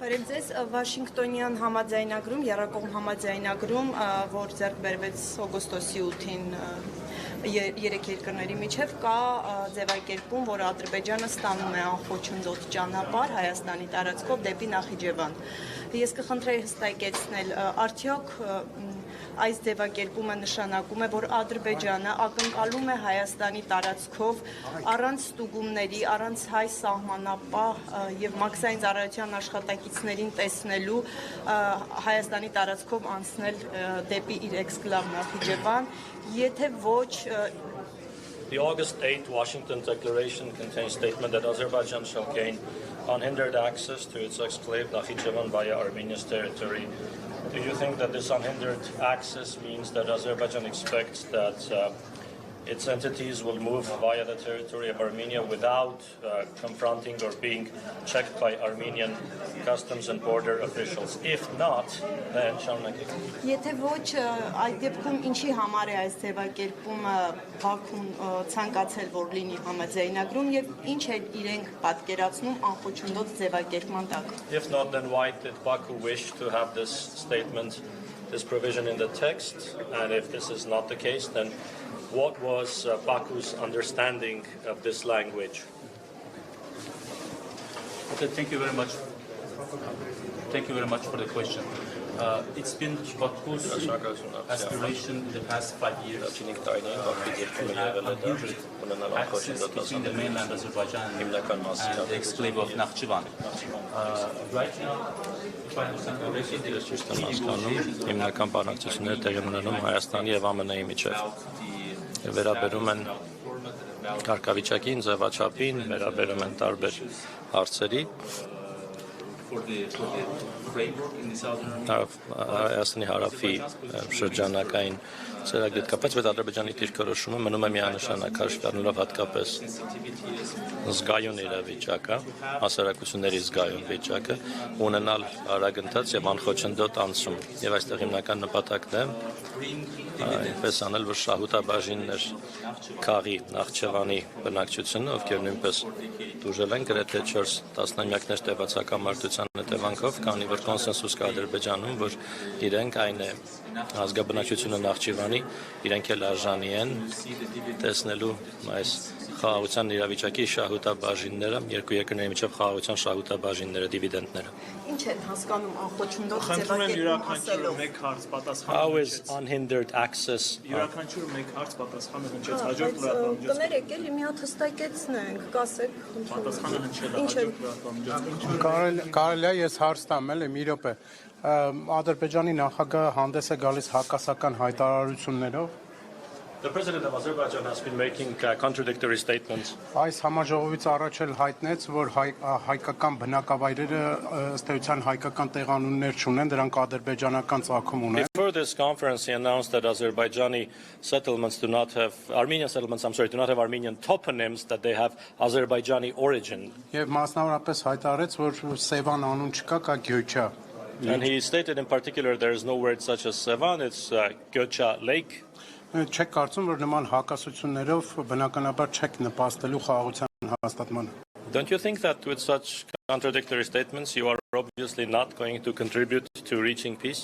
Բարև ձեզ, Վաշինգտոնյան համաձայնագրում, եռակողմ համաձայնագրում, որ ձեռք բերվեց օգոստոսի 8-ին երեք երկրների միջև կա ձևակերպում, որ Ադրբեջանը ստանում է անխոչնդոտ ճանապարհ Հայաստանի տարածքով դեպի Նախիջևան։ Ես կխնդրեի հստակեցնել, արդյոք այս ձևակերպումը նշանակում է, որ Ադրբեջանը ակնկալում է Հայաստանի տարածքով առանց ստուգումների, առանց հայ սահմանապահ եւ մաքսային ծառայության աշխատակիցներին տեսնելու Հայաստանի տարածքով անցնել դեպի իր էքսկլավ Նախիջևան, եթե ոչ The August 8 Washington Declaration contains a statement that Azerbaijan shall gain unhindered access to its exclave Nakhichevan via Armenia's territory. Do you think that this unhindered access means that Azerbaijan expects that its entities will move via the territory of Armenia without confronting or being checked by Armenian customs and border officials? If not, then Եթե ոչ, այդ դեպքում ինչի համար է այս ձևակերպումը Բաքուն ցանկացել որ լինի համաձայնագրում եւ ինչ է իրենք պատկերացնում անխոչնդոտ ձևակերպման տակ? If not, then why did Baku wish to have this statement, this provision in the text? And if this is not the case, then what was Baku's understanding of this language? Okay, thank you very much. Thank you very much for the question. It's been Baku's aspiration in the past 5 years to have unhindered access between the mainland Azerbaijan and the exclave of Nakhchivan. Right now, Հիմնական բանակցությունները տեղի ունենում Հայաստանի եւ ԱՄՆ-ի միջև վերաբերում են կարգավիճակին, ձևաչափին, վերաբերում են տարբեր հարցերի Հայաստանի հարավի շրջանակային ծրագրի կապված, բայց Ադրբեջանի դիրքորոշումը մնում է միանշանակ հաշվի առնելով հատկապես զգայուն իրավիճակը, հասարակությունների զգայուն վիճակը, ունենալ արագընթաց եւ անխոչնդոտ անցում։ Եվ այստեղ հիմնական նպատակն է այնպես անել, որ շահութաբաժիններ քաղի Նախիջևանի բնակչությունը, ովքեր նույնպես դուժել են գրեթե 4 տասնամյակներ տևացական մարտության հետևանքով, քանի որ կոնսենսուս կա Ադրբեջանում, որ իրենք այն է ազգաբնակչությունը Նախիջևանի, իրենք էլ արժանի են տեսնելու այս խաղաղության իրավիճակի շահութաբաժինները, երկու երկրների միջև խաղաղության շահութաբաժինները, դիվիդենդները։ Ինչ են հասկանում անխոչնդոտ ձևակերպում ասելով։ How is unhindered access? Յուրաքանչյուր մեկ հարց պատասխանը հնչեց հաջորդ լրատվամիջոցով։ Կներեք, էլի մի հատ հստակեցնենք, կասեք։ Պատասխանը հնչել է հաջորդ լրատվամիջոցով։ Կարելի է ես հարց տամ, էլի մի րոպե։ Ադրբեջանի նախագահը հանդես է գալիս հակասական հայտարարություններով։ The president of Azerbaijan has been making contradictory statements. Այս համաժողովից առաջ էլ հայտնեց, որ հայկական բնակավայրերը ըստ էության հայկական տեղանուններ չունեն, դրանք ադրբեջանական ծագում ունեն։ Before this conference, he announced that Azerbaijani settlements do not have Armenian settlements, do not have Armenian toponyms, that they have Azerbaijani origin. Եվ մասնավորապես հայտարարեց, որ Սևան անուն չկա, կա Գյոչա։ And he stated in particular there is no word such as Sevan, it's Göcha Lake. Չեք կարծում, որ նման հակասություններով բնականաբար չեք նպաստելու խաղաղության հաստատմանը։ Don't you think that with such contradictory statements you are obviously not going to contribute to reaching peace?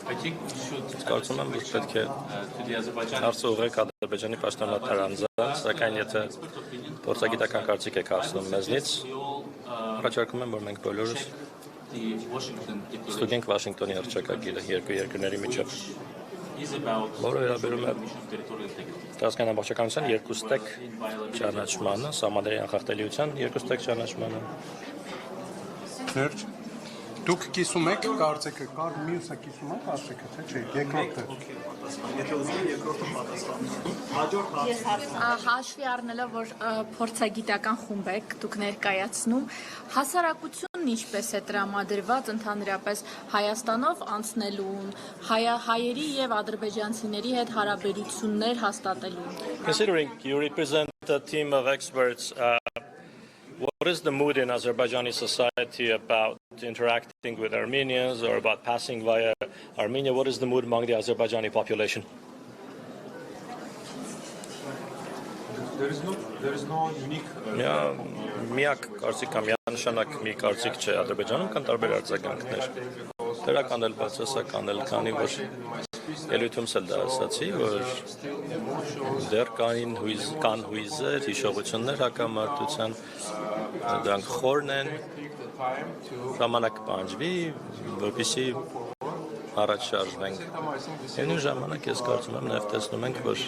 I think we should Կարծում եմ, որ պետք է to the Azerbaijan հարցը ուղղեք Ադրբեջանի պաշտոնատար անձանց, սակայն եթե փորձագիտական կարծիք եք հասնում մեզնից, առաջարկում եմ, որ մենք բոլորս the Washington ստուգենք Վաշինգտոնի հռչակագիրը երկու երկրների միջև, is about որը վերաբերում է territorial integrity. տարածքային ամբողջականության երկուստեք ճանաչմանը, սահմանների անխախտելիության երկուստեք ճանաչմանը։ Վերջ։ Դուք կիսում եք կարծիքը, կար մյուսը կիսում է կարծիքը, թե չէ, երկրորդը։ Եթե ուզում եք երկրորդը պատասխանը։ Հաջորդ հարցը։ Հաշվի առնելով, որ փորձագիտական խումբ եք դուք ներկայացնում, հասարակությունն ինչպես է տրամադրված ընդհանրապես Հայաստանով անցնելուն, հայերի եւ ադրբեջանցիների հետ հարաբերություններ հաստատելուն։ Considering you represent a team of experts, what is the mood in Azerbaijani society about interacting with Armenians or about passing via Armenia? What is the mood among the Azerbaijani population? There is no unique. Միակ կարծիք կամ միանշանակ մի կարծիք չէ Ադրբեջանում կան տարբեր արձագանքներ։ Դրական էլ բացասական էլ, քանի որ ելույթումս էլ դա ասացի, որ դեռ կան հույզեր, հիշողություններ հակամարտության, դրանք խորն են, ժամանակ պահանջվի, որպեսզի առաջ շարժվենք։ Այն ժամանակ ես կարծում եմ նաև տեսնում ենք, որ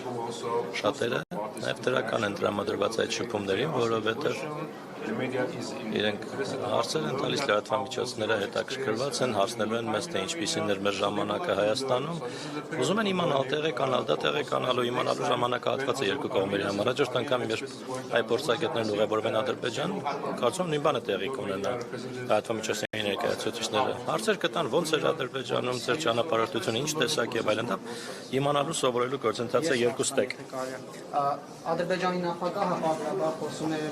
շատերը նաև դրական են տրամադրված այդ շփումներին, որովհետև իրենք հարցեր են տալիս լրատվամիջոցները հետաքրքրված են, հարցնելու են մեզ թե ինչպիսին էր մեր ժամանակը Հայաստանում, ուզում են իմանալ տեղեկանալ, դա տեղեկանալու իմանալու ժամանակահատվածը երկու կողմերի համար։ Հաջորդ անգամ երբ հայ փորձագետներն ուղևորվեն Ադրբեջան, կարծում եմ նույն բանը տեղի կունենա լրատվամիջոցների ներկայացուցիչները։ Հարցեր կտան ոնց էր Ադրբեջանում ձեր ճանապարհորդությունը, ինչ տեսակ եւ այլն, դա իմանալու սովորելու գործընթացը երկու ստեկ։ Ադրբեջանի նախագահը պատրաստաբար խոսում է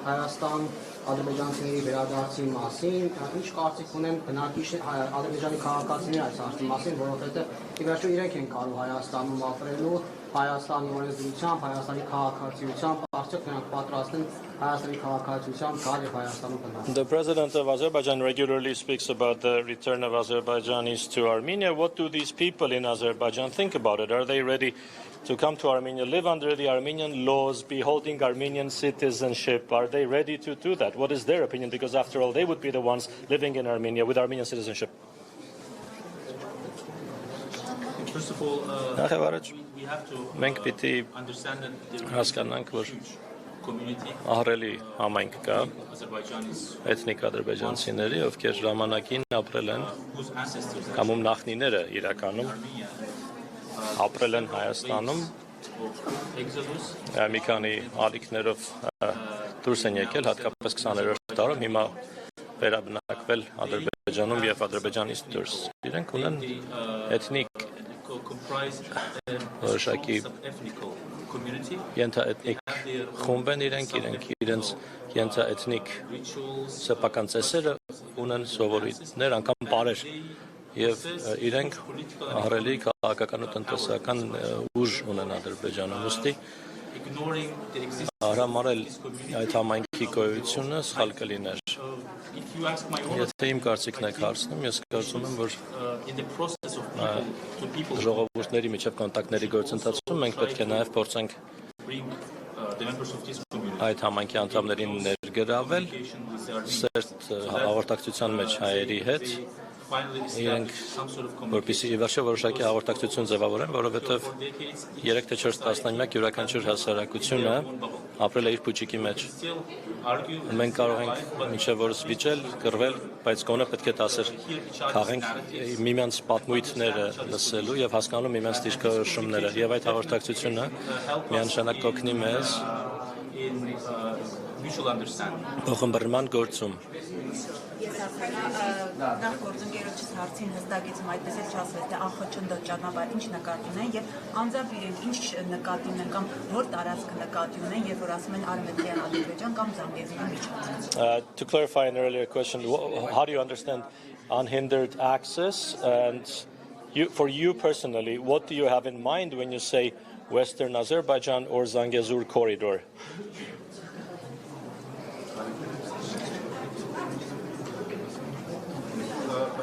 Հայաստան ադրբեջանցիների վերադարձի մասին, ինչ կարծիք ունեն բնակիչ ադրբեջանի քաղաքացիների այս հարցի մասին, որովհետև ի վերջո իրենք են կարող Հայաստանում ապրելու, Հայաստանի օրենսդրությամբ, Հայաստանի քաղաքացիությամբ, արդյոք նրանք պատրաստ են Հայաստանի քաղաքացիությամբ գալ եւ Հայաստանում բնակվել։ The president of Azerbaijan regularly speaks about the return of Azerbaijanis to Armenia. What do these people in Azerbaijan think about it? Are they ready to come to Armenia, live under the Armenian laws, be holding Armenian citizenship? Are they ready to do that? What is their opinion? Because after all, they would be the ones living in Armenia with Armenian citizenship. First of all, we have to understand that there is a huge community. Ահռելի համայնք կա Azerbaijan is էթնիկ ադրբեջանցիների, ովքեր ժամանակին ապրել են whose ancestors կամ ում նախնիները իրականում ապրել են Հայաստանում, Exodus. մի քանի ալիքներով դուրս են եկել, հատկապես 20-րդ դարում, հիմա վերաբնակվել Ադրբեջանում եւ Ադրբեջանից դուրս։ Իրենք ունեն էթնիկ որոշակի ենթաէթնիկ խումբ են իրենց ենթաէթնիկ սեփական ծեսերը ունեն սովորույթներ, անգամ պարեր եւ իրենք ահռելի քաղաքական ու տնտեսական ուժ ունեն Ադրբեջանում, ուստի արամարել այդ համայնքի գոյությունը սխալ կլիներ։ Եթե իմ կարծիքն եք հարցնում, ես կարծում եմ, որ ժողովուրդների միջև կոնտակտների գործընթացում մենք պետք է նաև փորձենք այդ համայնքի անդամներին ներգրավել սերտ հաղորդակցության մեջ հայերի հետ, իրենք որպեսզի ի վերջո որոշակի հաղորդակցություն ձևավորեն, որովհետև 3 թե 4 տասնամյակ յուրաքանչյուր հասարակությունը ապրել է իր փուչիկի մեջ։ Մենք կարող ենք մինչև որս վիճել, կռվել, բայց գոնե պետք է դասեր քաղենք միմյանց պատմույթները լսելու եւ հասկանալու միմյանց դիրքորոշումները, եւ այդ հաղորդակցությունը միանշանակ կօգնի մեզ ողջունման գործում։ Նախ գործընկերոջս հարցին հստակեցում, այդպես էլ չասվեց, թե ԱԽ-ՉՆԴ ճանապարհ ինչ նկատի ունեն եւ անձամբ իրենք ինչ նկատի ունեն կամ որ տարածք նկատի ունեն, երբ որ ասում են Արմենիա, Ադրբեջան կամ Զանգեզուրի միջանցք։ To clarify an earlier question, how do you understand unhindered access, and for you personally, what do you have in mind when you say Western Azerbaijan or Zangezur corridor?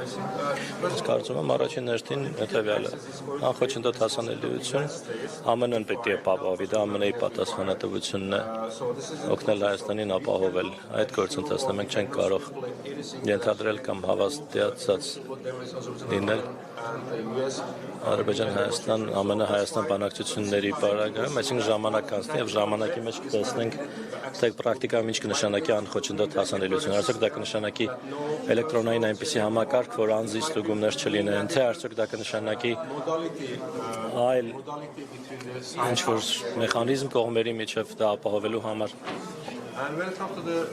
Ես կարծում եմ առաջին հերթին հետևյալը անխոչնդոտ հասանելիություն ԱՄՆ-ն պետք է ապահովի, դա ԱՄՆ-ի պատասխանատվությունն է օգնել Հայաստանին ապահովել այդ գործընթացը մենք չենք կարող ենթադրել կամ հավաստիացած լինել Ադրբեջան-Հայաստան, ԱՄՆ-Հայաստան բանակցությունների պարագայում, այսինքն ժամանակ անցնի եւ ժամանակի մեջ կտեսնենք թե պրակտիկայում ինչ կնշանակի անխոչնդոտ հասանելիություն, արդյոք դա կնշանակի էլեկտրոնային այնպիսի համակարգ, որ անձի ստուգումներ չլինեն, թե արդյոք դա կնշանակի այլ ինչ-որ մեխանիզմ կողմերի միջև դա ապահովելու համար։ And when it comes to the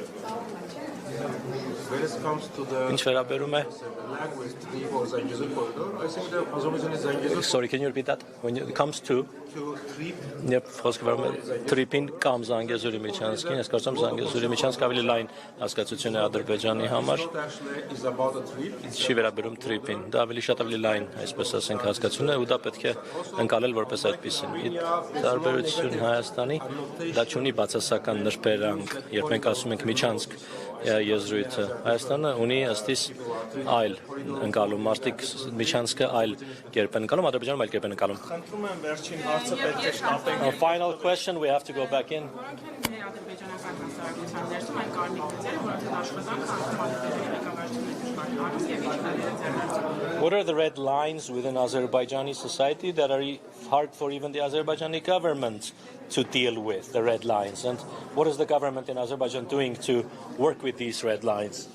when it comes to the Ինչ վերաբերում է language trip or Zangezur corridor, I think the Azerbaijani Zangezur Sorry, can you repeat that? When it comes to trip Երբ խոսքը վարում է Tripin կամ Զանգեզուրի միջանցքին, ես կարծում եմ Զանգեզուրի միջանցքը ավելի լայն հասկացություն է Ադրբեջանի համար, actually is about a trip. չի վերաբերում Tripin, դա ավելի շատ ավելի լայն, այսպես ասենք, հասկացություն է ու դա պետք է ընկալել որպես այդպեսին։ Տարբերություն Հայաստանի, դա չունի բացասական նրբերանգ, երբ մենք ասում ենք միջանցք եզրույթը, Հայաստանը ունի ըստիս այլ ընկալում, մարդիկ միջանցքը այլ կերպ են ընկալում, Ադրբեջանում այլ կերպ են ընկալում։ Խնդրում եմ վերջին հարցը պետք է շտապենք։ A final question, we have to go back in. Ադրբեջանական հասարակության ներսում այն կարմիկները, որոնց աշխատանքը անդամ ադրբեջանի ղեկավարությունների դժվարությունից եւ ինչքան ձեռնարկում։ What are the red lines within Azerbaijani society that are hard for even the Azerbaijani government to deal with, the red lines? And what is the government in Azerbaijan doing to work with these red lines?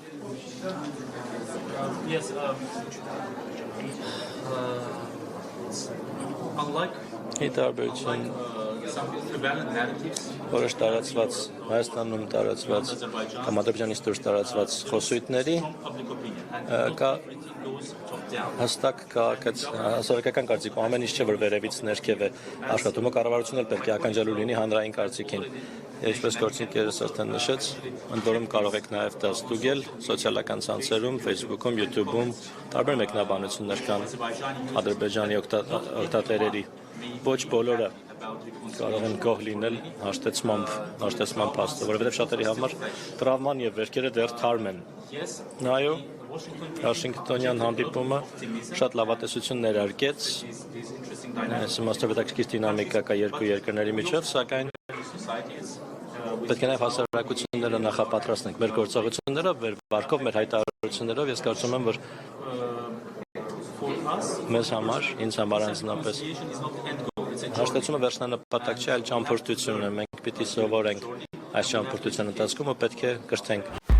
Yes, unlike Տարբերություն some prevalent narratives, որոշ տարածված Հայաստանում տարածված կամ Ադրբեջանից դուրս տարածված խոսույթների public opinion, and կա goes top down. հստակ հասարակական կարծիք, ամեն ինչ չէ որ վերևից ներքև է աշխատում, կառավարությունը էլ պետք է ականջալու լինի հանրային կարծիքին։ Ինչպես գործիքերս արդեն նշեց, ընդ որում կարող եք նաև դա ստուգել սոցիալական ցանցերում, Facebook-ում, YouTube-ում, տարբեր մեկնաբանություններ կան Ադրբեջանի օգտատերերի։ Ոչ բոլորը կարող են գոհ լինել հաշտեցման փաստը, որովհետև շատերի համար տրավման եւ վերքերը դեռ թարմ են։ Այո, Վաշինգտոնյան հանդիպումը շատ լավատեսություն ներարկեց, այս մասնավորապես դինամիկա կա երկու երկրների միջև, սակայն պետք է նաև հասարակությունները նախապատրաստենք մեր գործողություններով, մեր վարկով, մեր հայտարարություններով, ես կարծում եմ, որ մեզ համար, ինձ համար անձնապես հաշտեցումը վերջնանպատակ չէ, այլ ճամփորդություն է, մենք պիտի սովորենք այս ճամփորդության ընթացքում ու պետք է կրթենք։